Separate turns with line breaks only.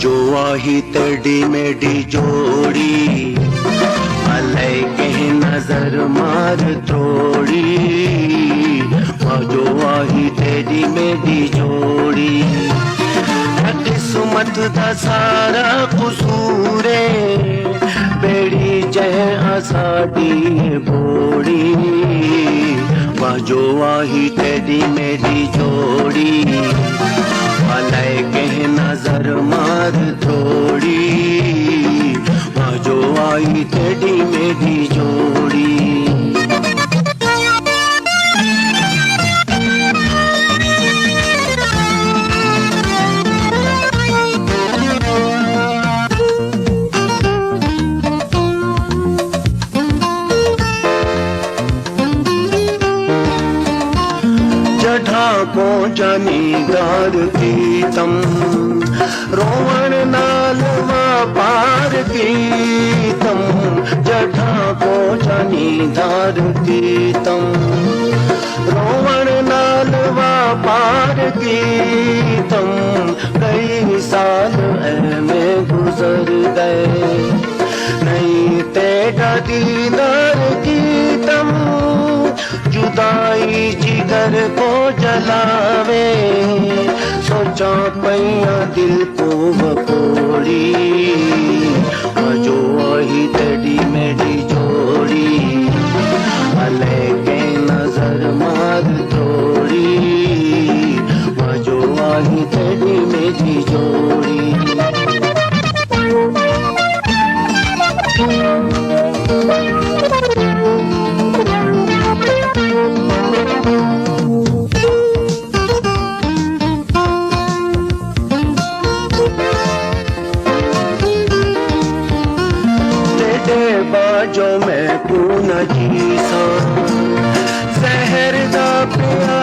जो आही तेडी मेडी जोड़ी अलय कह नजर मार थोड़ी जो आही तेडी मेडी जोड़ी किस्मत दा सारा कसूरे बेड़ी जह असाडी बोड़ी जो आही तेडी मेडी जोड़ी अलय कह नजर मार थोड़ी जो आई तेडी मेडी जोड़ी जठा को जनीदार गीतम रोवण नालवा पार गीतम जठा को जनीदार गीतम रोवण नालवा पार गीतम कई साल में गुजर गए नहीं तेरा दीदार गीतम जुदाई जिगर को जलावे सोचा पैया दिल को बकोड़ी जो आई तेडी मेडी जोड़ी अलय के नजर मार थोड़ी जो आई तेडी मेडी जोड़ी बाजो मैं तू न जीसा जहर दा पिया